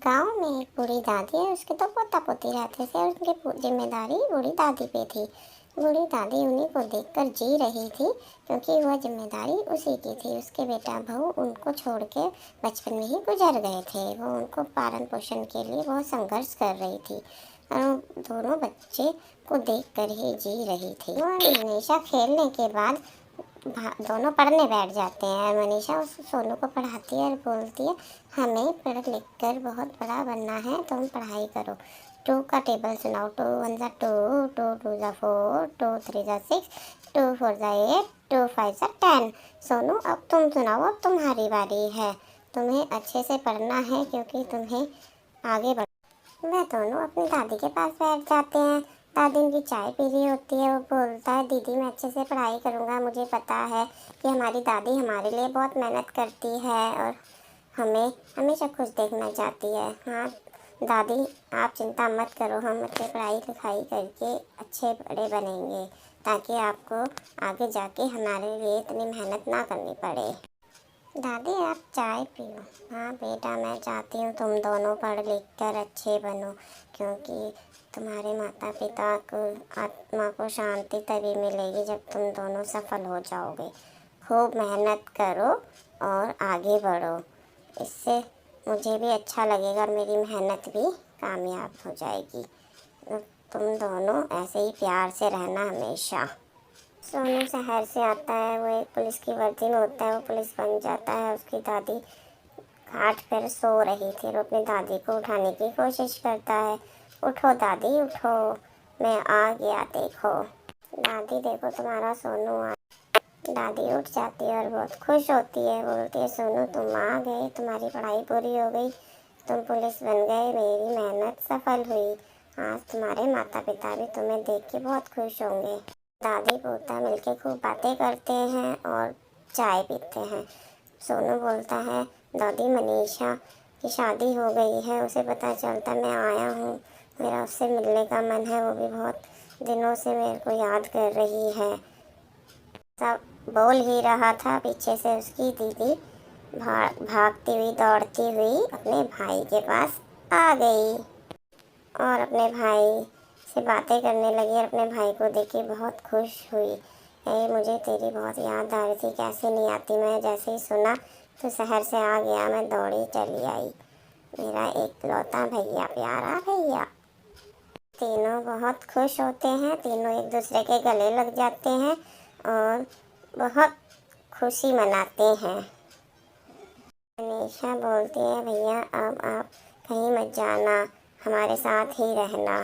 गांव में एक बूढ़ी दादी है, उसके तो पोता पोती रहते थे और उनकी जिम्मेदारी बूढ़ी दादी पे थी। बूढ़ी दादी उन्हीं को देखकर जी रही थी, क्योंकि वह जिम्मेदारी उसी की थी। उसके बेटा बहू उनको छोड़ के बचपन में ही गुजर गए थे। वो उनको पालन पोषण के लिए बहुत संघर्ष कर रही थी और दोनों बच्चे को देखकर ही जी रही थी। वह हमेशा खेलने के बाद दोनों पढ़ने बैठ जाते हैं। मनीषा उस सोनू को पढ़ाती है और बोलती है, हमें पढ़ लिख कर बहुत बड़ा बनना है, तुम पढ़ाई करो। टू का टेबल सुनाओ। 2 1 जा 2, 2 2 जा 4, 2 3 जा 6, 2 4 जा 8, 2 5 जा 10। सोनू अब तुम सुनाओ, अब तुम्हारी बारी है। तुम्हें अच्छे से पढ़ना है क्योंकि तुम्हें आगे बढ़। वह दोनों अपनी दादी के पास बैठ जाते हैं। दादी उनकी चाय पी रही होती है। वो बोलता है, दीदी मैं अच्छे से पढ़ाई करूँगा, मुझे पता है कि हमारी दादी हमारे लिए बहुत मेहनत करती है और हमें हमेशा खुश देखना चाहती है। हाँ दादी, आप चिंता मत करो, हम अच्छे पढ़ाई लिखाई करके अच्छे बड़े बनेंगे ताकि आपको आगे जाके हमारे लिए इतनी मेहनत ना करनी पड़े। दादी आप चाय पियो। हाँ बेटा, मैं चाहती हूँ तुम दोनों पढ़ लिख कर अच्छे बनो, क्योंकि तुम्हारे माता पिता को आत्मा को शांति तभी मिलेगी जब तुम दोनों सफल हो जाओगे। खूब मेहनत करो और आगे बढ़ो, इससे मुझे भी अच्छा लगेगा और मेरी मेहनत भी कामयाब हो जाएगी। तुम दोनों ऐसे ही प्यार से रहना हमेशा। सोनू शहर से आता है, वो एक पुलिस की वर्दी में होता है, वो पुलिस बन जाता है। उसकी दादी खाट पर सो रही थी, वो अपनी दादी को उठाने की कोशिश करता है। उठो दादी उठो, मैं आ गया देखो। दादी देखो तुम्हारा सोनू आ। दादी उठ जाती है और बहुत खुश होती है। बोलती है, सोनू तुम आ गए, तुम्हारी पढ़ाई पूरी हो गई, तुम पुलिस बन गए, मेरी मेहनत सफल हुई। आज तुम्हारे माता पिता भी तुम्हें देख के बहुत खुश होंगे। दादी पोता मिलके खूब बातें करते हैं और चाय पीते हैं। सोनू बोलता है, दादी मनीषा की शादी हो गई है, उसे पता चलता मैं आया हूँ, मेरा उससे मिलने का मन है, वो भी बहुत दिनों से मेरे को याद कर रही है। सब बोल ही रहा था, पीछे से उसकी दीदी भागती हुई दौड़ती हुई अपने भाई के पास आ गई और अपने भाई से बातें करने लगी और अपने भाई को देख के बहुत खुश हुई। मुझे तेरी बहुत याद आ रही थी, कैसे नहीं आती, मैं जैसे ही सुना तो शहर से आ गया, मैं दौड़ी चली आई, मेरा एकलौता भैया, प्यारा भैया। तीनों बहुत खुश होते हैं, तीनों एक दूसरे के गले लग जाते हैं और बहुत खुशी मनाते हैं। मनीषा बोलती है, भैया अब आप कहीं मत जाना, हमारे साथ ही रहना।